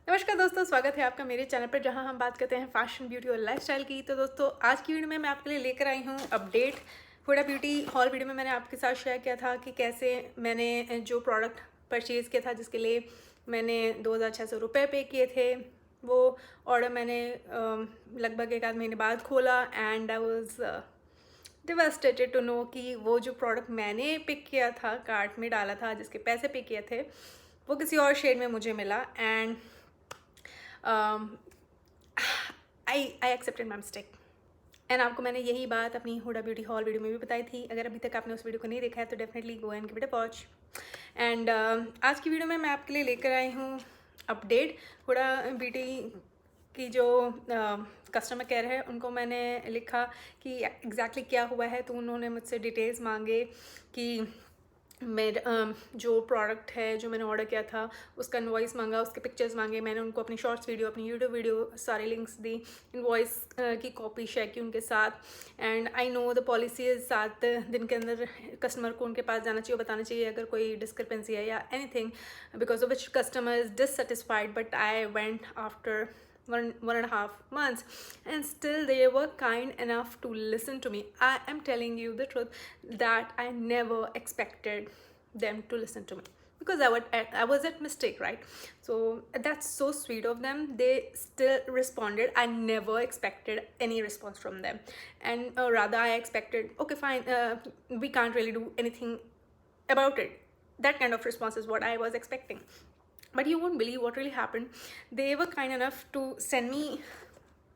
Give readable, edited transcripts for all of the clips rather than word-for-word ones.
नमस्कार दोस्तों, स्वागत है आपका मेरे चैनल पर जहां हम बात करते हैं फैशन, ब्यूटी और लाइफस्टाइल की। तो दोस्तों, आज की वीडियो में मैं आपके लिए लेकर आई हूं update. Huda beauty haul video में मैंने आपके साथ शेयर किया था कि कैसे मैंने जो प्रोडक्ट परचेज़ किया था, जिसके लिए मैंने 2,600 रुपये पे किए थे, वो ऑर्डर मैंने लगभग एक आध महीने बाद खोला। And I was devastated to know कि वो जो प्रोडक्ट मैंने पिक किया था, कार्ट में डाला था, जिसके पैसे पे किए थे, वो किसी और शेड में मुझे मिला। And I accepted my mistake. And आपको मैंने यही बात अपनी हुडा ब्यूटी हॉल वीडियो में भी बताई थी। अगर अभी तक आपने उस वीडियो को नहीं देखा है तो definitely go and give it a watch. And आज की वीडियो में मैं आपके लिए लेकर आई हूँ अपडेट। हुडा ब्यूटी की जो कस्टमर केयर है, उनको मैंने लिखा कि एग्जैक्टली क्या हुआ है। तो उन्होंने मुझसे डिटेल्स मांगे कि मेरा जो प्रोडक्ट है जो मैंने ऑर्डर किया था उसका इनवॉइस मांगा, उसके पिक्चर्स मांगे। मैंने उनको अपनी शॉर्ट्स वीडियो, अपनी यूट्यूब वीडियो, सारे लिंक्स दी, इनवॉइस की कॉपी शेयर की उनके साथ। And I know the policy 7 दिन के अंदर कस्टमर को उनके पास जाना चाहिए, बताना चाहिए अगर कोई डिस्क्रिपेंसी है या anything, because of which customer is dissatisfied. But I went after 1.5 months and still they were kind enough to listen to me. I am telling you the truth that I never expected them to listen to me, because I was at mistake, right? So that's so sweet of them. They still responded. I never expected any response from them. And rather I expected, okay fine, we can't really do anything about it. That kind of response is what I was expecting. But you won't believe what really happened. They were kind enough to send me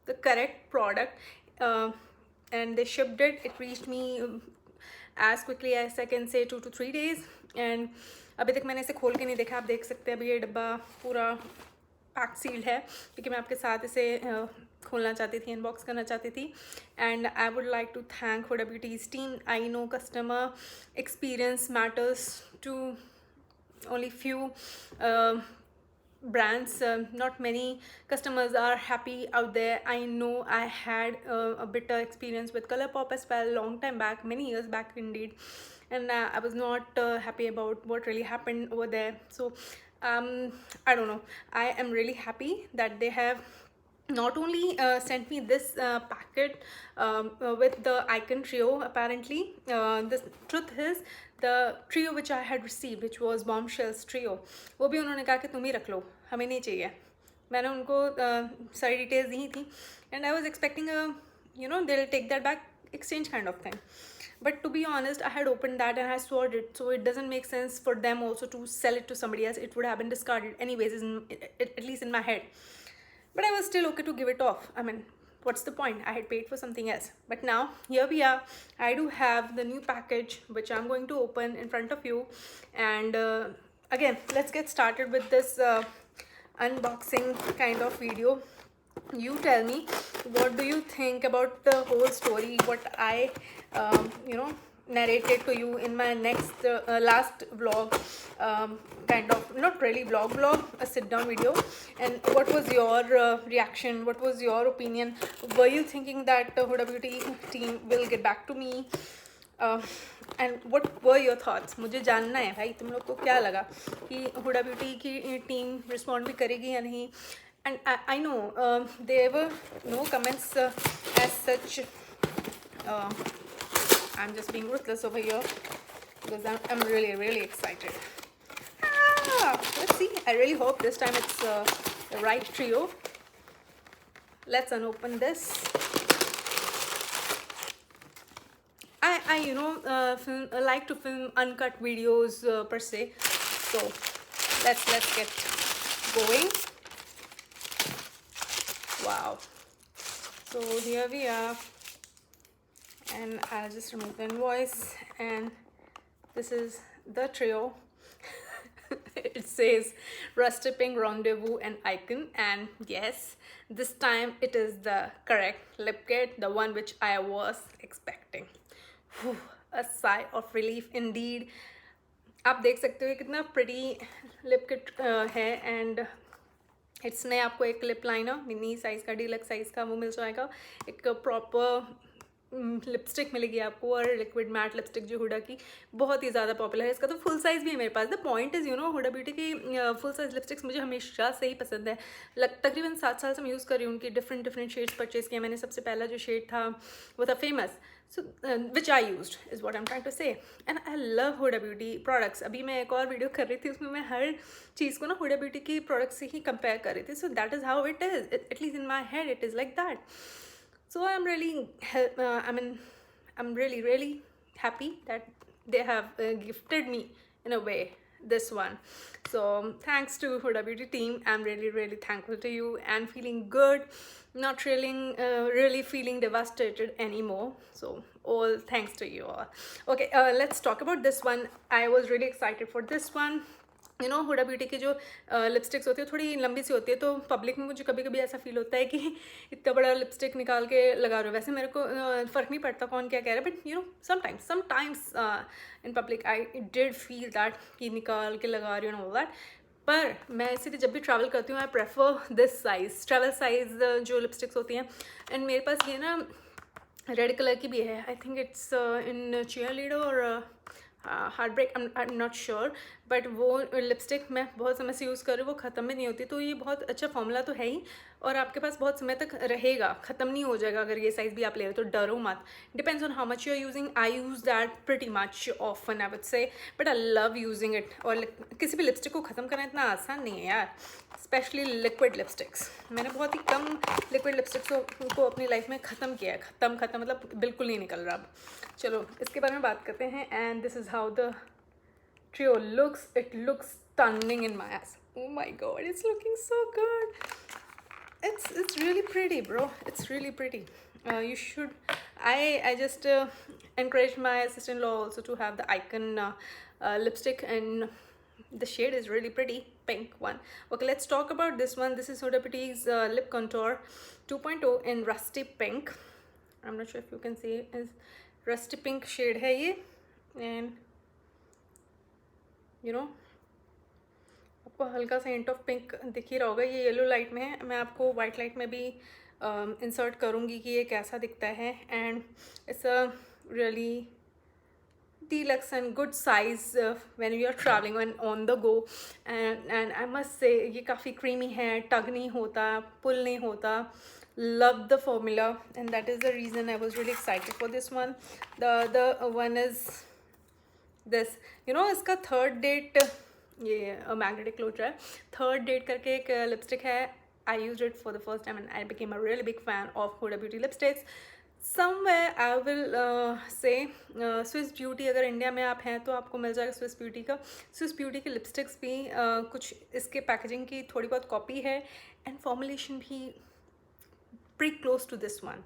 the correct product, and they shipped it. It reached me as quickly as I can say 2 to 3 days. And अभी तक मैंने इसे खोल के नहीं देखा। आप देख सकते हैं अभी ये डब्बा पूरा पैक सील्ड है, क्योंकि मैं आपके साथ इसे खोलना चाहती थी, अनबॉक्स करना चाहती थी। And I would like to thank Huda Beauty's team. I know customer experience matters to only few brands. Not many customers are happy out there. I know I had a bitter experience with Colourpop as well, long time back, many years back indeed. And I was not happy about what really happened over there. So I don't know, I am really happy that they have not only sent me this packet with the icon trio. Apparently the truth is the trio which I had received, which was bombshells trio, वो भी उन्होंने कहा कि तुम ही रख लो, हमें नहीं चाहिए। मैंने उनको सारी डिटेल्स दी थी। And I was expecting they'll take that back, exchange kind of thing. But to be honest, I had opened that and I swore it, so it doesn't make sense for them also to sell it to somebody else. It would have been discarded anyways, at least in my head. But I was still okay to give it off. I mean, what's the point? I had paid for something else. But now here we are. I do have the new package which I'm going to open in front of you. And again, let's get started with this unboxing kind of video. You tell me, what do you think about the whole story, what I narrated to you in my next last vlog, kind of not really vlog, a sit down video. And what was your reaction? What was your opinion? Were you thinking that the Huda Beauty team will get back to me? And what were your thoughts? मुझे जानना है भाई, तुम लोग को क्या लगा कि हुडा ब्यूटी की टीम रिस्पॉन्ड भी करेगी या नहीं। And I know there were no comments as such. I'm just being ruthless over here because I'm really excited. Let's see. I really hope this time it's the right trio. Let's unopen this. I like to film uncut videos per se. So let's get going. Wow. So here we are, and I'll just remove the invoice, and this is the trio. It says Rusty Pink Rendezvous and icon, and yes, this time it is the correct lip kit, the one which I was expecting. Whew, a sigh of relief indeed. आप देख सकते हो कितना pretty lip kit है। and इसमें आपको एक lip liner mini size का, डीलक्स साइज़ का वो मिल जाएगा, एक प्रॉपर लिपस्टिक मिलेगी आपको, और लिक्विड मैट लिपस्टिक जो हुडा की बहुत ही ज़्यादा पॉपुलर है। इसका तो फुल साइज़ भी है मेरे पास। The point is Huda Beauty की फुल साइज़ लिपस्टिक्स मुझे हमेशा से ही पसंद है। तकरीबन 7 साल से मैं यूज़ कर रही हूँ उनकी डिफरेंट शेड्स परचेज़ किया मैंने। सबसे पहला जो शेड था वो था famous, so which I used is what I am trying to say, and I love Huda Beauty products. अभी मैं एक और वीडियो कर रही थी, उसमें मैं हर चीज़ को ना हुडा ब्यूटी की प्रोडक्ट्स से ही कंपेयर कर रही थी। So that is how it is, at least in my head it is like that. So I'm really, I'm really happy that they have gifted me in a way this one. So thanks to Huda Beauty team. I'm really thankful to you and feeling good, not really feeling devastated anymore. So all thanks to you all. Okay, let's talk about this one. I was really excited for this one. Huda Beauty की जो lipsticks होती है थोड़ी लंबी सी होती है, तो public में मुझे कभी कभी ऐसा फील होता है कि इतना बड़ा लिपस्टिक निकाल के लगा रहे हो। वैसे मेरे को फ़र्क नहीं पड़ता कौन क्या कह रहा है, but sometimes in public I did feel that कि निकाल के लगा रही हूँ ऑल दैट। पर मैं इसीलिए जब भी ट्रैवल करती हूँ I prefer this size, travel size जो लिपस्टिक्स होती हैं। एंड मेरे पास ये ना रेड कलर की भी है, I think it's in cheerleader और heartbreak, I am not sure, but वो लिपस्टिक मैं बहुत समय से यूज़ कर रही हूँ, वो ख़त्म भी नहीं होती। तो ये बहुत अच्छा फॉर्मूला तो है ही, और आपके पास बहुत समय तक रहेगा, ख़त्म नहीं हो जाएगा अगर ये साइज़ भी आप ले रहे हो, तो डरो मत। Depends on how much you are using. I use that pretty much often I would say, but I love using it. और किसी भी लिपस्टिक को ख़त्म करना इतना आसान नहीं है यार, स्पेशली लिक्विड लिपस्टिक्स। मैंने बहुत ही कम लिक्विड लिपस्टिक्स को अपनी लाइफ में ख़त्म किया है। ख़त्म मतलब बिल्कुल नहीं निकल रहा अब। चलो इसके बारे में बात करते हैं। And this is how the trio looks. It looks stunning in my eyes. Oh my god, it's looking so good. It's really pretty, bro. It's really pretty. You should. I just encouraged my sister-in-law also to have the Icon lipstick, and the shade is really pretty, pink one. Okay, let's talk about this one. This is Huda Beauty's lip contour 2.0 in rusty pink. I'm not sure if you can see it. Is rusty pink shade है ये, and आपको हल्का सा hint of pink दिख ही रहा होगा। ये yellow light में है, मैं आपको वाइट लाइट में भी इंसर्ट करूँगी कि ये कैसा दिखता है। And it's a really deluxe and good size when you are travelling and on the go. And I must say ये काफ़ी क्रीमी है, टग नहीं होता, पुल नहीं होता। Love the formula, and that is the reason I was really excited for this one. The other one is this, इसका third date, ये magnetic closure है, थर्ड डेट करके एक लिपस्टिक है। I use it for the first time and I became a really big fan of Huda Beauty lipsticks. Somewhere I will say Swiss Beauty, अगर India में आप हैं तो आपको मिल जाएगा स्विस ब्यूटी का। स्विस ब्यूटी की लिपस्टिक्स भी कुछ इसके पैकेजिंग की थोड़ी बहुत कॉपी है, एंड फॉर्मुलेशन भी pretty close to this one.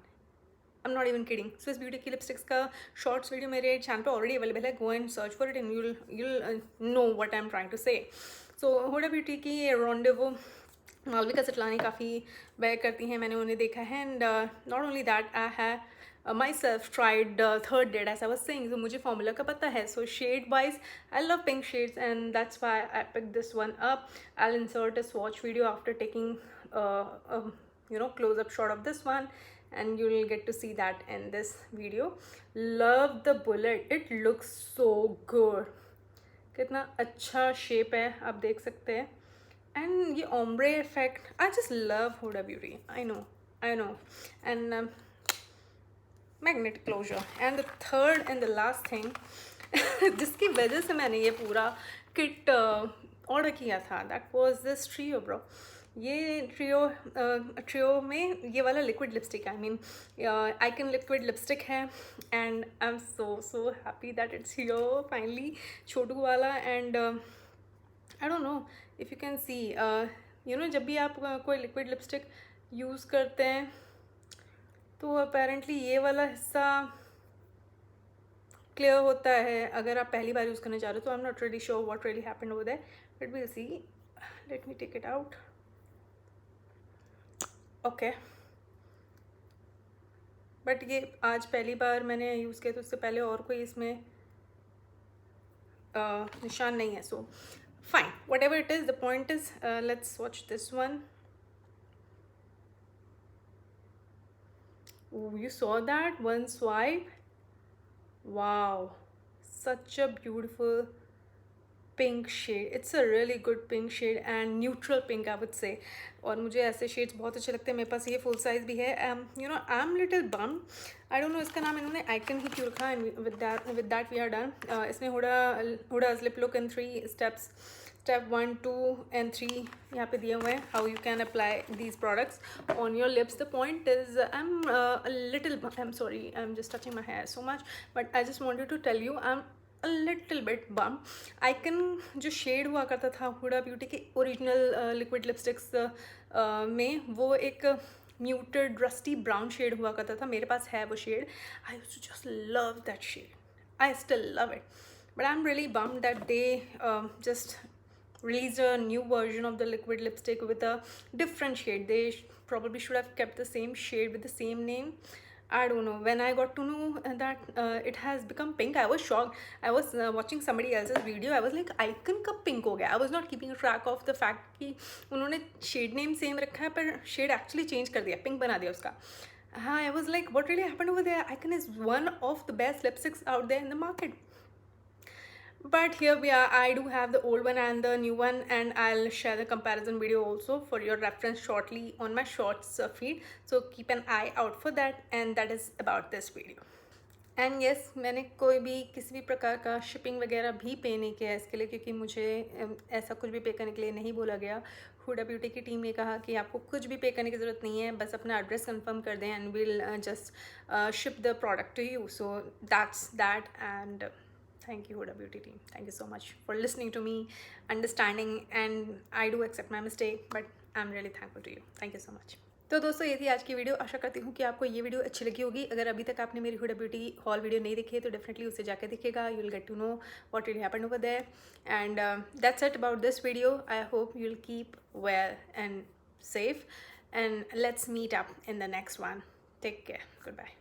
I'm not even kidding. Swiss Beauty की लिपस्टिक्स का शॉर्ट्स वीडियो मेरे चैनल पे ऑलरेडी अवेलेबल है. Go and search for it and you'll know what I'm trying to say. So Huda Beauty की Rendezvous Malvika सटलानी काफ़ी where करती हैं, मैंने उन्हें देखा है. And not only that, I have myself tried third date as I was saying. So मुझे formula का पता है. So shade wise I love pink shades and that's why I picked this one up. I'll insert a swatch video after taking close up shot of this one, and you will get to see that in this video. Love the bullet, it looks so good. कितना अच्छा shape है आप देख सकते हैं. And ये ombre effect, I just love Huda Beauty. I know. And magnetic closure. And the third and the last thing जिसकी वजह से मैंने ये पूरा किट ऑर्डर किया था, that was this trio, bro. ये ट्रियो में ये वाला liquid lipstick, I mean icon liquid lipstick है. And I am so happy that it's here finally, छोटू वाला. And I don't know if you can see, जब भी आप कोई लिक्विड लिपस्टिक यूज़ करते हैं तो अपेरेंटली ये वाला हिस्सा क्लियर होता है अगर आप पहली बार यूज़ करना चाह रहे हो. तो I am not really sure what really happened over there, but will see. Let me take it out. Okay, but ये आज पहली बार मैंने यूज़ किया, तो उससे पहले और कोई इसमें निशान नहीं है. So fine, what ever it is, the point is let's watch this one. Ooh, you saw that one swipe? Wow, such a beautiful pink shade. It's a really good pink shade and neutral pink I would say. और मुझे ऐसे shades बहुत अच्छे लगते हैं. मेरे पास ये full size भी है. You know I am little bomb. I don't know इसका नाम इन्होंने आइकन ही क्यों रखा. And with that we are done. इसमें Huda's lip look in 3 steps. Step 1, 2 and 3 यहाँ पे दिए हुए हैं. How you can apply these products on your lips. The point is I'm sorry, I'm just touching my hair so much, but I just wanted to tell you I'm a little bit bum. Icon जो shade हुआ करता था Hooda beauty के original liquid lipsticks में, वो एक muted rusty brown shade हुआ करता था. मेरे पास है वो shade. I used to just love that shade. I still love it. But I'm really bummed that they just released a new version of the liquid lipstick with a different shade. They probably should have kept the same shade with the same name. I don't know. When I got to know that it has become pink, I was shocked. I was watching somebody else's video. I was like, icon कब pink हो गया? I was not keeping a track of the fact कि उन्होंने shade name same रखा है पर shade actually change कर दिया, pink बना दिया उसका. हाँ, I was like, what really happened over there? Icon is one of the best lipsticks out there in the market. But here we are. I do have the old one and the new one, and I'll share the comparison video also for your reference shortly on my shorts feed, so keep an eye out for that. And that is about this video. And yes, मैंने कोई भी किसी भी प्रकार का shipping वगैरह भी पे नहीं किया इसके लिए, क्योंकि मुझे ऐसा कुछ भी पे करने के लिए नहीं बोला गया. हुडा ब्यूटी की टीम ने कहा कि आपको कुछ भी पे करने की ज़रूरत नहीं है, बस अपना एड्रेस कंफर्म कर दें and will just ship the product to you. So that's that. And thank you Huda beauty team, thank you so much for listening to me, understanding, and I do accept my mistake, but I'm really thankful to you. Thank you so much. तो दोस्तों ये थी आज की video. आशा करती हूँ कि आपको ये वीडियो अच्छी लगी होगी. अगर अभी तक आपने मेरी हुडा ब्यूटी हॉल वीडियो नहीं देखी है तो डेफिनेटली उसे जाकर देखिएगा. You will get to know what really happened over there. And that's it about this video. I hope you will keep well and safe, and let's meet up in the next one. Take care. Goodbye.